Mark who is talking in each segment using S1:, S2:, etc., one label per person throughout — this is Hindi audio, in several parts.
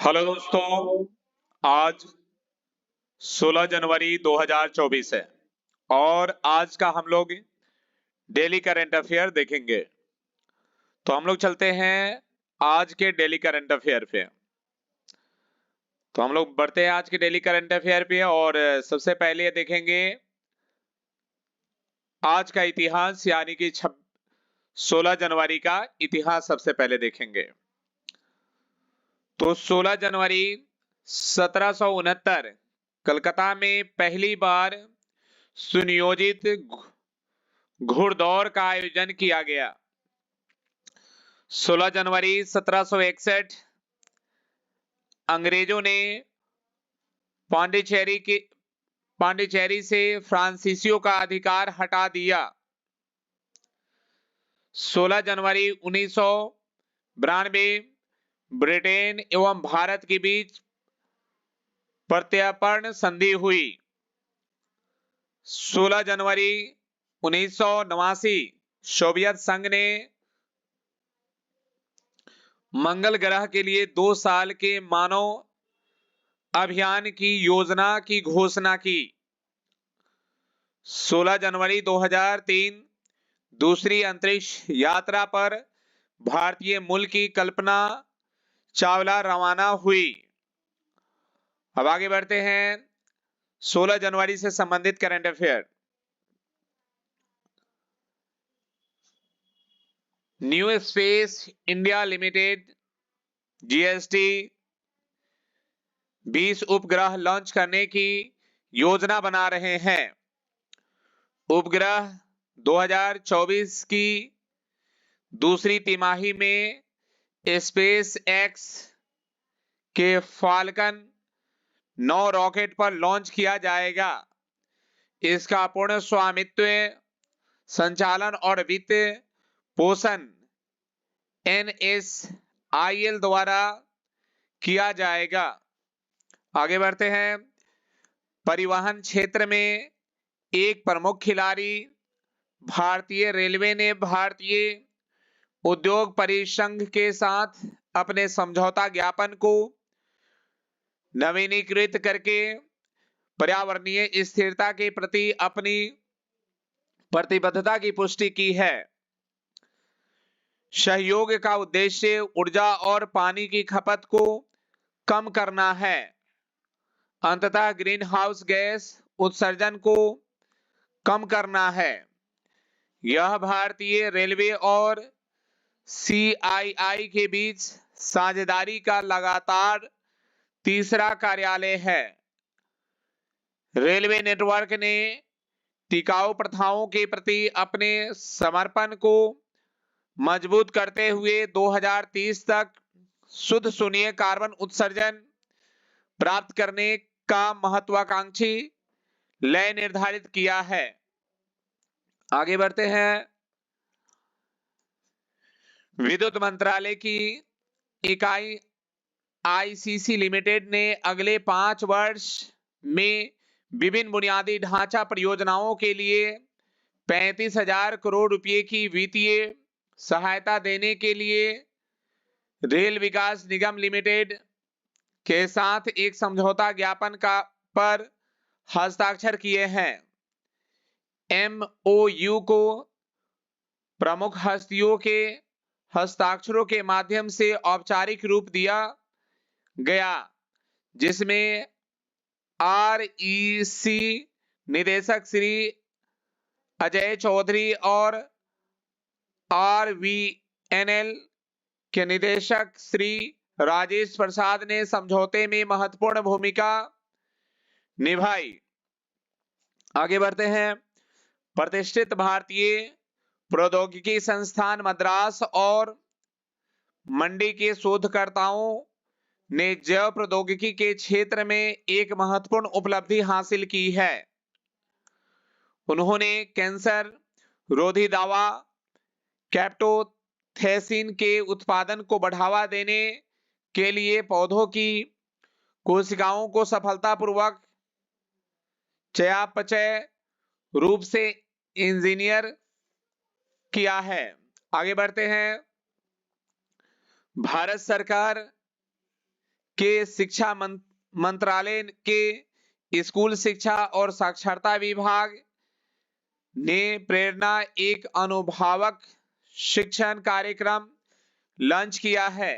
S1: हेलो दोस्तों। आज 16 जनवरी 2024 है और आज का हम लोग डेली करंट अफेयर देखेंगे। तो हम लोग चलते हैं आज के डेली करंट अफेयर पे। तो हम लोग बढ़ते हैं आज के डेली करंट अफेयर पे और सबसे पहले देखेंगे आज का इतिहास, यानी कि 16 जनवरी का इतिहास सबसे पहले देखेंगे। तो 16 जनवरी 1769 कलकत्ता में पहली बार सुनियोजित घुड़दौड़ का आयोजन किया गया। 16 जनवरी 1761 अंग्रेजों ने पांडिचेरी से फ्रांसीसियों का अधिकार हटा दिया। 16 जनवरी 1992 ब्रिटेन एवं भारत के बीच प्रत्यर्पण संधि हुई। 16 जनवरी 1989 सोवियत संघ ने मंगल ग्रह के लिए 2 साल के मानव अभियान की योजना की घोषणा की। 16 जनवरी 2003 दूसरी अंतरिक्ष यात्रा पर भारतीय मूल की कल्पना चावला रवाना हुई। अब आगे बढ़ते हैं 16 जनवरी से संबंधित current affair. New space India limited GST 20 उपग्रह लॉन्च करने की योजना बना रहे हैं। उपग्रह 2024 की दूसरी तिमाही में स्पेस एक्स के फाल्कन 9 रॉकेट पर लॉन्च किया जाएगा। इसका पूर्ण स्वामित्व, संचालन और वित्त पोषण NSIL द्वारा किया जाएगा। आगे बढ़ते हैं। परिवहन क्षेत्र में एक प्रमुख खिलाड़ी भारतीय रेलवे ने भारतीय उद्योग परिसंघ के साथ अपने समझौता ज्ञापन को नवीनीकृत करके पर्यावरणीय स्थिरता के प्रति अपनी प्रतिबद्धता की पुष्टि की है। सहयोग का उद्देश्य ऊर्जा और पानी की खपत को कम करना है। अंततः ग्रीन हाउस गैस उत्सर्जन को कम करना है। यह भारतीय रेलवे और CII के बीच साझेदारी का लगातार तीसरा कार्यालय है। रेलवे नेटवर्क ने टिकाऊ प्रथाओं के प्रति अपने समर्पण को मजबूत करते हुए 2030 तक शुद्ध शून्य कार्बन उत्सर्जन प्राप्त करने का महत्वाकांक्षी लक्ष्य निर्धारित किया है। आगे बढ़ते हैं। विद्युत मंत्रालय की इकाई ICC लिमिटेड ने अगले 5 वर्ष में विभिन्न बुनियादी ढांचा परियोजनाओं के लिए 35,000 करोड़ रुपए की वित्तीय सहायता देने के लिए रेल विकास निगम लिमिटेड के साथ एक समझौता ज्ञापन पर हस्ताक्षर किए हैं। MOU को प्रमुख हस्तियों के हस्ताक्षरों के माध्यम से औपचारिक रूप दिया गया, जिसमें REC निदेशक श्री अजय चौधरी और RVNL के निदेशक श्री राजेश प्रसाद ने समझौते में महत्वपूर्ण भूमिका निभाई। आगे बढ़ते हैं। प्रतिष्ठित भारतीय प्रौद्योगिकी संस्थान मद्रास और मंडी के शोधकर्ताओं ने जैव प्रौद्योगिकी के क्षेत्र में एक महत्वपूर्ण उपलब्धि हासिल की है। उन्होंने कैंसर रोधी दवा कैप्टोथैसिन के उत्पादन को बढ़ावा देने के लिए पौधों की कोशिकाओं को सफलतापूर्वक चयापचय रूप से इंजीनियर किया है। आगे बढ़ते हैं। भारत सरकार के शिक्षा मंत्रालय के स्कूल शिक्षा और साक्षरता विभाग ने प्रेरणा एक अनुभवक शिक्षण कार्यक्रम लॉन्च किया है।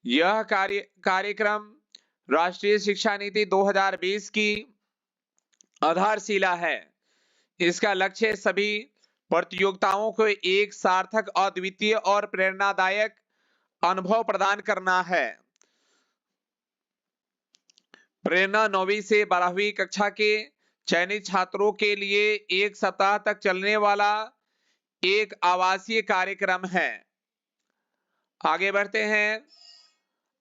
S1: यह कार्यक्रम राष्ट्रीय शिक्षा नीति 2020 की आधारशिला है। इसका लक्ष्य सभी प्रतियोगिताओं को एक सार्थक, अद्वितीय और प्रेरणादायक अनुभव प्रदान करना है। प्रेरणा 9वीं से 12वीं कक्षा के चयनित छात्रों के लिए एक सप्ताह तक चलने वाला एक आवासीय कार्यक्रम है। आगे बढ़ते हैं,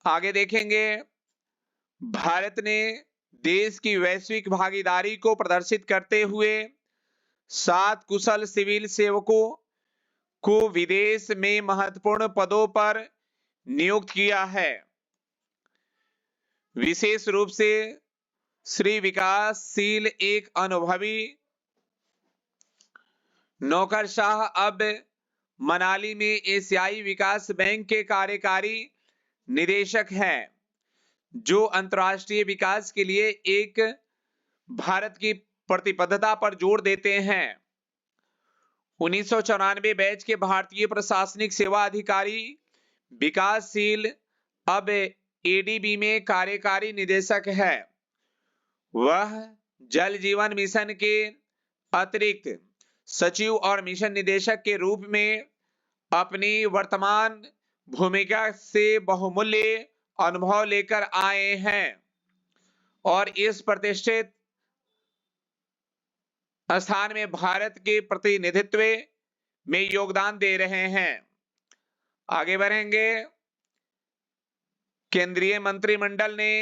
S1: आगे देखेंगे। भारत ने देश की वैश्विक भागीदारी को प्रदर्शित करते हुए 7 कुशल सिविल सेवकों को विदेश में महत्वपूर्ण पदों पर नियुक्त किया है। विशेष रूप से श्री विकासशील एक अनुभवी नौकरशाह अब मनाली में एशियाई विकास बैंक के कार्यकारी निदेशक हैं, जो अंतर्राष्ट्रीय विकास के लिए एक भारत की प्रतिबद्धता पर जोर देते हैं। 1994 बैच के भारतीय प्रशासनिक सेवा अधिकारी विकासशील अब एडीबी में कार्यकारी निदेशक है। वह जल जीवन मिशन के अतिरिक्त सचिव और मिशन निदेशक के रूप में अपनी वर्तमान भूमिका से बहुमूल्य अनुभव लेकर आए हैं और इस प्रतिष्ठित स्थान में भारत के प्रतिनिधित्व में योगदान दे रहे हैं। आगे बढ़ेंगे। केंद्रीय मंत्रिमंडल ने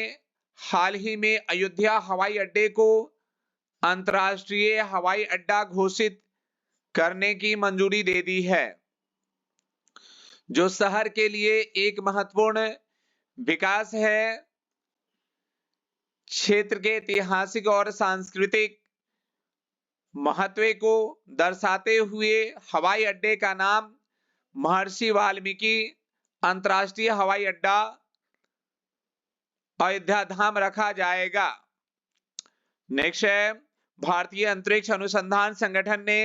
S1: हाल ही में अयोध्या हवाई अड्डे को अंतर्राष्ट्रीय हवाई अड्डा घोषित करने की मंजूरी दे दी है, जो शहर के लिए एक महत्वपूर्ण विकास है। क्षेत्र के ऐतिहासिक और सांस्कृतिक महत्व को दर्शाते हुए हवाई अड्डे का नाम महर्षि वाल्मीकि अंतर्राष्ट्रीय हवाई अड्डा अयोध्या धाम रखा जाएगा। नेक्स्ट है, भारतीय अंतरिक्ष अनुसंधान संगठन ने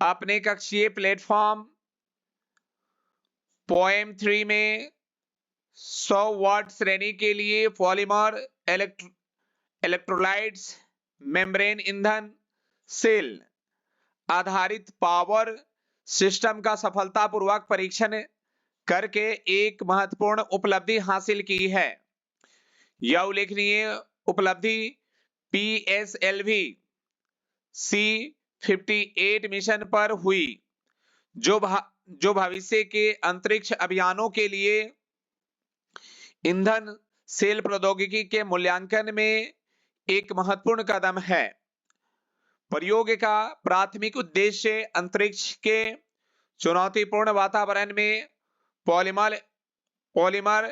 S1: अपने कक्षीय प्लेटफॉर्म पोएम 3 में 100 वाट श्रेणी के लिए पॉलीमर इलेक्ट्रोलाइट्स मेम्ब्रेन ईंधन सेल आधारित पावर सिस्टम का सफलतापूर्वक परीक्षण करके एक महत्वपूर्ण उपलब्धि हासिल की है। यह उल्लेखनीय उपलब्धि PSLV C-58 मिशन पर हुई, जो भविष्य के अंतरिक्ष अभियानों के लिए ईंधन सेल प्रौद्योगिकी के मूल्यांकन में एक महत्वपूर्ण कदम है। प्रयोग का प्राथमिक उद्देश्य अंतरिक्ष के चुनौतीपूर्ण वातावरण में पॉलीमर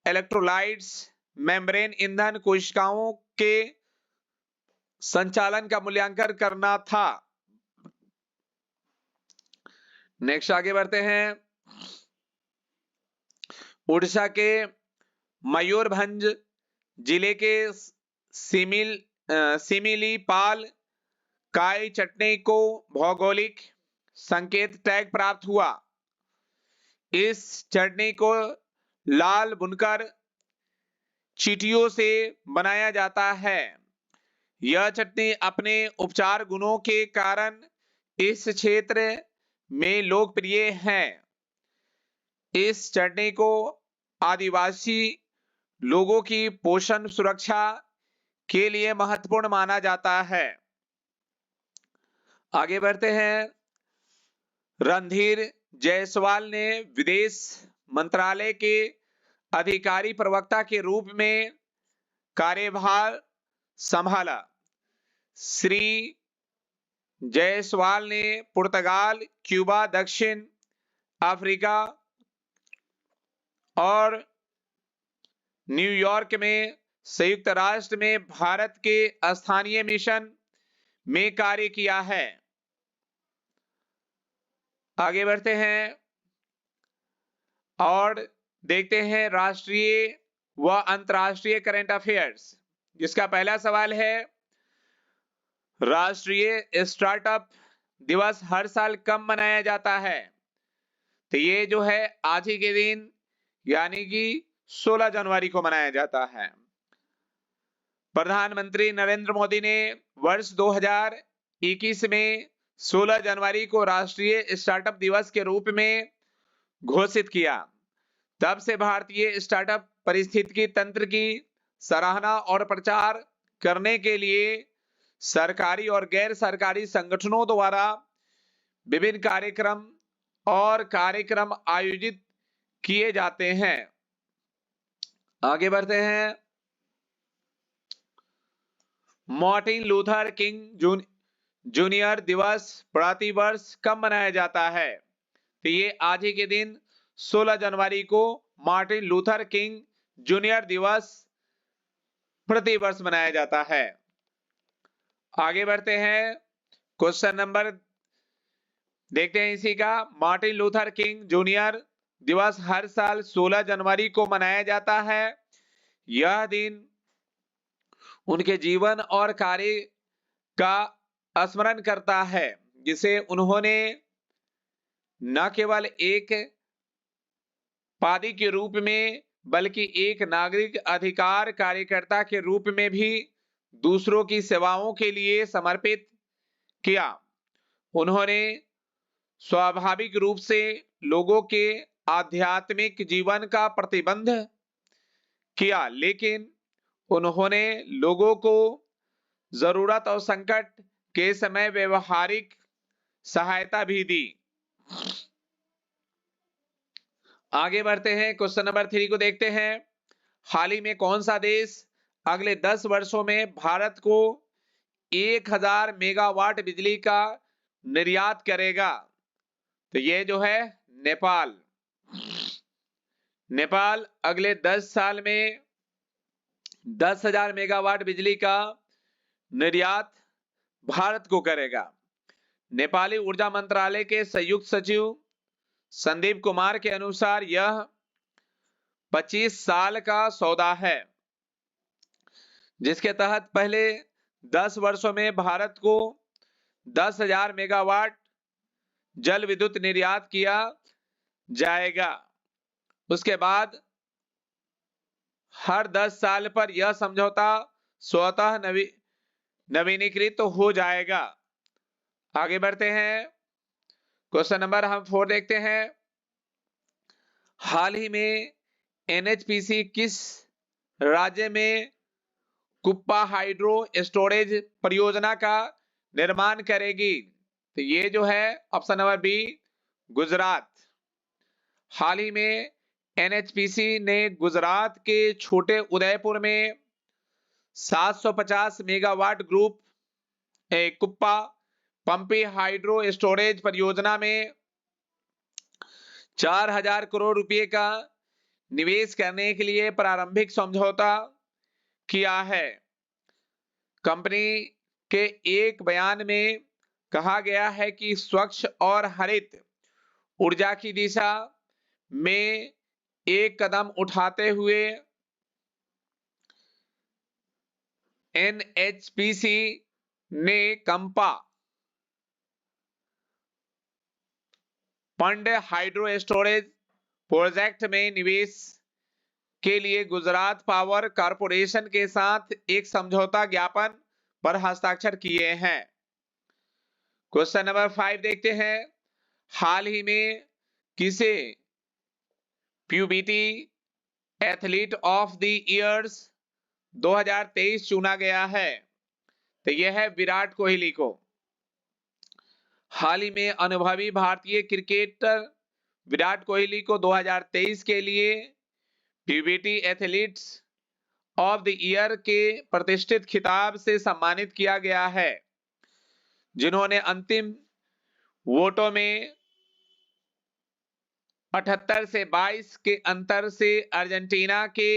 S1: इलेक्ट्रोलाइट्स मेम्ब्रेन ईंधन कोशिकाओं के संचालन का मूल्यांकन करना था। नेक्स्ट आगे बढ़ते हैं। उड़ीसा के मयूरभंज जिले के सिमिलीपाल काई चटनी को भौगोलिक संकेत टैग प्राप्त हुआ। इस चटनी को लाल बुनकर चींटियों से बनाया जाता है। यह चटनी अपने उपचार गुणों के कारण इस क्षेत्र में लोकप्रिय है। इस चटनी को आदिवासी लोगों की पोषण सुरक्षा के लिए महत्वपूर्ण माना जाता है। आगे बढ़ते हैं। रणधीर जायसवाल ने विदेश मंत्रालय के अधिकारी प्रवक्ता के रूप में कार्यभार संभाला। श्री जायसवाल ने पुर्तगाल, क्यूबा, दक्षिण अफ्रीका और न्यूयॉर्क में संयुक्त राष्ट्र में भारत के स्थानीय मिशन में कार्य किया है। आगे बढ़ते हैं और देखते हैं राष्ट्रीय व अंतर्राष्ट्रीय करंट अफेयर्स। जिसका पहला सवाल है, राष्ट्रीय स्टार्टअप दिवस हर साल कब मनाया जाता है? तो ये जो है आज ही के दिन यानी कि 16 जनवरी को मनाया जाता है। प्रधानमंत्री नरेंद्र मोदी ने वर्ष 2021 में 16 जनवरी को राष्ट्रीय स्टार्टअप दिवस के रूप में घोषित किया। तब से भारतीय स्टार्टअप पारिस्थितिकी तंत्र की सराहना और प्रचार करने के लिए सरकारी और गैर सरकारी संगठनों द्वारा विभिन्न कार्यक्रम आयोजित किए जाते हैं। आगे बढ़ते हैं। मार्टिन लूथर किंग जूनियर दिवस प्रतिवर्ष कब मनाया जाता है? तो ये आज ही के दिन 16 जनवरी को मार्टिन लूथर किंग जूनियर दिवस प्रतिवर्ष मनाया जाता है। आगे बढ़ते हैं। क्वेश्चन नंबर देखते हैं इसी का। मार्टिन लूथर किंग जूनियर दिवस हर साल 16 जनवरी को मनाया जाता है। यह दिन उनके जीवन और कार्य का स्मरण करता है, जिसे उन्होंने न केवल एक पादी के रूप में बल्कि एक नागरिक अधिकार कार्यकर्ता के रूप में भी दूसरों की सेवाओं के लिए समर्पित किया। उन्होंने स्वाभाविक रूप से लोगों के आध्यात्मिक जीवन का प्रतिबंध किया, लेकिन उन्होंने लोगों को जरूरत और संकट के समय व्यवहारिक सहायता भी दी। आगे बढ़ते हैं। क्वेश्चन नंबर 3 को देखते हैं। हाल ही में कौन सा देश अगले 10 वर्षों में भारत को 1000 मेगावाट बिजली का निर्यात करेगा? तो ये जो है नेपाल। नेपाल अगले 10 साल में 10,000 मेगावाट बिजली का निर्यात भारत को करेगा। नेपाली ऊर्जा मंत्रालय के संयुक्त सचिव संदीप कुमार के अनुसार यह 25 साल का सौदा है, जिसके तहत पहले 10 वर्षों में भारत को 10,000 मेगावाट जल विद्युत निर्यात किया जाएगा। उसके बाद हर 10 साल पर यह समझौता स्वतः नवीनीकृत हो जाएगा। आगे बढ़ते हैं। क्वेश्चन नंबर हम 4 देखते हैं। हाल ही में एनएचपीसी किस राज्य में कुप्पा हाइड्रो स्टोरेज परियोजना का निर्माण करेगी? तो ये जो है ऑप्शन नंबर बी, गुजरात। हाल ही में एनएचपीसी ने गुजरात के छोटे उदयपुर में 750 मेगावाट ग्रुप कुप्पा पंपी हाइड्रो स्टोरेज परियोजना में 4000 करोड़ रुपए का निवेश करने के लिए प्रारंभिक समझौता किया है। कंपनी के एक बयान में कहा गया है कि स्वच्छ और हरित ऊर्जा की दिशा में एक कदम उठाते हुए एनएचपीसी ने कंपा पंड हाइड्रो स्टोरेज प्रोजेक्ट में निवेश के लिए गुजरात पावर कॉरपोरेशन के साथ एक समझौता ज्ञापन पर हस्ताक्षर किए हैं। क्वेश्चन नंबर 5 देखते हैं। हाल ही में किसे puberty athlete of the years 2023 चुना गया है? तो यह है विराट कोहली को। हाल ही में अनुभवी भारतीय क्रिकेटर विराट कोहली को 2023 के लिए puberty athletes of the year के प्रतिष्ठित खिताब से सम्मानित किया गया है, जिन्होंने अंतिम वोटों में 78 से 22 के अंतर से अर्जेंटीना के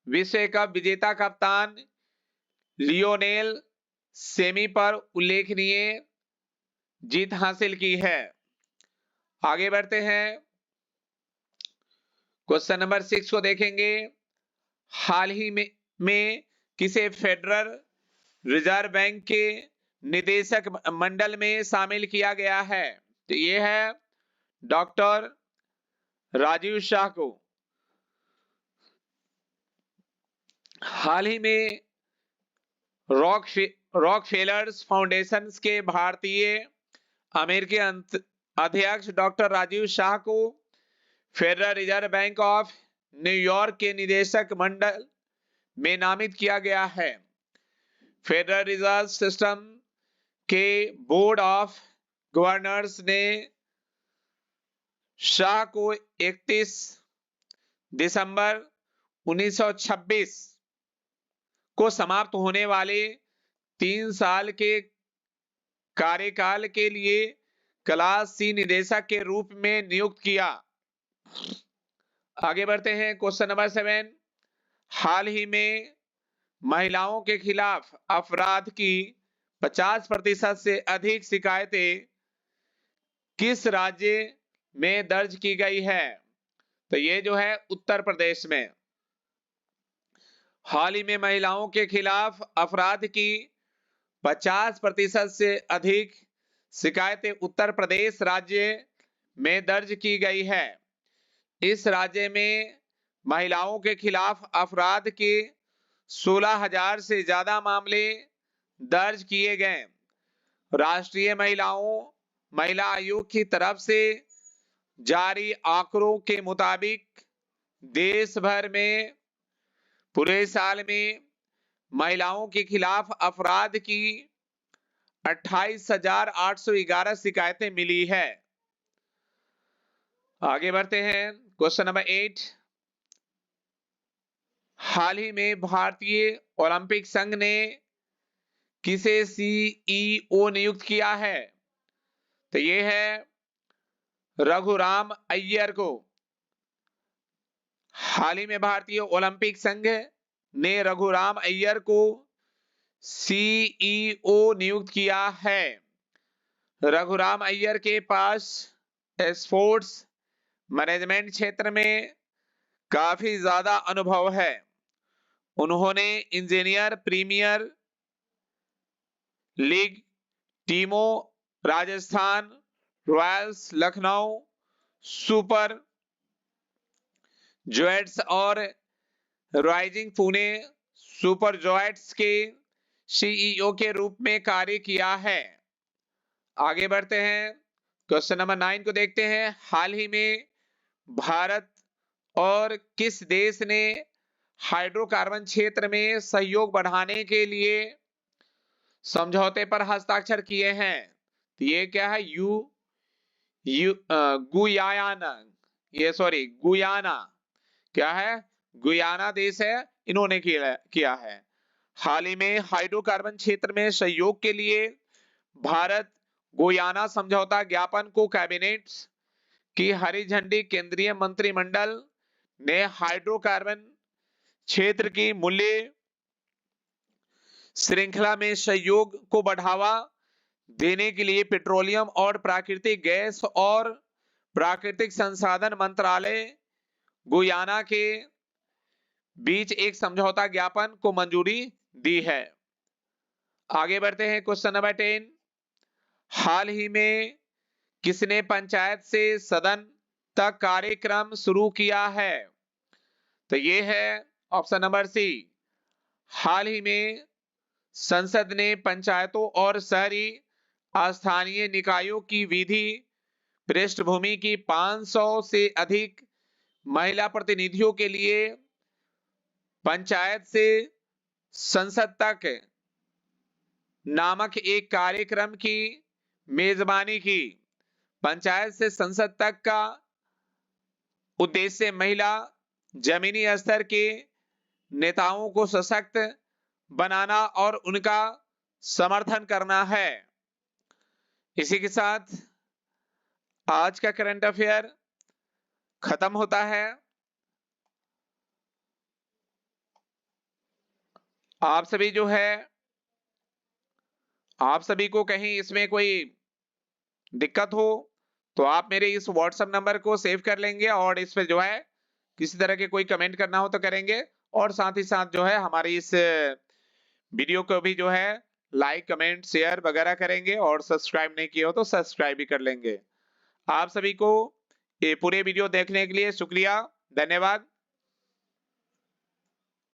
S1: विश्व कप विजेता कप्तान लियोनेल सेमी पर उल्लेखनीय जीत हासिल की है। आगे बढ़ते हैं। क्वेश्चन नंबर 6 को देखेंगे। हाल ही में किसे फेडरल रिजर्व बैंक के निदेशक मंडल में शामिल किया गया है? तो ये है डॉक्टर राजीव शाह को। हाल ही में रॉकफेलर्स फाउंडेशन के भारतीय अमेरिकी अध्यक्ष डॉक्टर राजीव शाह को federal reserve bank of New York के निदेशक मंडल में नामित किया गया है। फेडरल रिजर्व सिस्टम के बोर्ड ऑफ गवर्नर्स ने शाह को 31 दिसंबर 1926 को समाप्त होने वाले 3 साल के कार्यकाल के लिए क्लास सी निदेशक के रूप में नियुक्त किया। आगे बढ़ते हैं, क्वेश्चन नंबर 7। हाल ही में महिलाओं के खिलाफ अपराध की 50% से अधिक शिकायतें किस राज्य में दर्ज की गई है? तो ये जो है उत्तर प्रदेश में। हाल ही में महिलाओं के खिलाफ अपराध की 50% से अधिक शिकायतें उत्तर प्रदेश राज्य में दर्ज की गई है। इस राज्य में महिलाओं के खिलाफ अपराध के 16,000 से ज्यादा मामले दर्ज किए गए। राष्ट्रीय महिला आयोग की तरफ से जारी आंकड़ों के मुताबिक देश भर में पूरे साल में महिलाओं के खिलाफ अपराध की 28,811 शिकायतें मिली है। आगे बढ़ते हैं, क्वेश्चन नंबर 8। हाल ही में भारतीय ओलंपिक संघ ने किसे सीईओ नियुक्त किया है? तो ये है रघुराम अय्यर को। हाल ही में भारतीय ओलंपिक संघ ने रघुराम अय्यर को सीईओ नियुक्त किया है। रघुराम अय्यर के पास स्पोर्ट्स मैनेजमेंट क्षेत्र में काफी ज्यादा अनुभव है। उन्होंने इंजीनियर प्रीमियर लीग टीमों राजस्थान रॉयल्स, लखनऊ सुपर जॉयट्स और राइजिंग पुणे सुपर जॉयट्स के सीईओ के रूप में कार्य किया है। आगे बढ़ते हैं, क्वेश्चन नंबर 9 को देखते हैं। हाल ही में भारत और किस देश ने हाइड्रोकार्बन क्षेत्र में सहयोग बढ़ाने के लिए समझौते पर हस्ताक्षर किए हैं? तो ये क्या है? गुयाना। क्या है? गुयाना देश है, इन्होंने किया है। हाल ही में हाइड्रोकार्बन क्षेत्र में सहयोग के लिए भारत गुयाना समझौता ज्ञापन को कैबिनेट की हरी झंडी केंद्रीय मंत्रिमंडल ने हाइड्रोकार्बन क्षेत्र की मूल्य श्रृंखला में सहयोग को बढ़ावा देने के लिए पेट्रोलियम और प्राकृतिक गैस और प्राकृतिक संसाधन मंत्रालय गुयाना के बीच एक समझौता ज्ञापन को मंजूरी दी है। आगे बढ़ते हैं, क्वेश्चन नंबर 10। हाल ही में किसने पंचायत से सदन तक कार्यक्रम शुरू किया है? तो ये है ऑप्शन नंबर सी। हाल ही में संसद ने पंचायतों और शहरी स्थानीय निकायों की विधि पृष्ठभूमि की 500 से अधिक महिला प्रतिनिधियों के लिए पंचायत से संसद तक नामक एक कार्यक्रम की मेजबानी की। पंचायत से संसद तक का उद्देश्य महिला जमीनी स्तर के नेताओं को सशक्त बनाना और उनका समर्थन करना है। इसी के साथ आज का करंट अफेयर खत्म होता है। आप सभी जो है, आप सभी को कहीं इसमें कोई दिक्कत हो तो आप मेरे इस व्हाट्सएप नंबर को सेव कर लेंगे और इस पे जो है किसी तरह के कोई कमेंट करना हो तो करेंगे और साथ ही साथ जो है हमारी इस वीडियो को भी जो है लाइक, कमेंट, शेयर वगैरह करेंगे और सब्सक्राइब नहीं किए हो तो सब्सक्राइब भी कर लेंगे। आप सभी को ये पूरे वीडियो देखने के लिए शुक्रिया, धन्यवाद।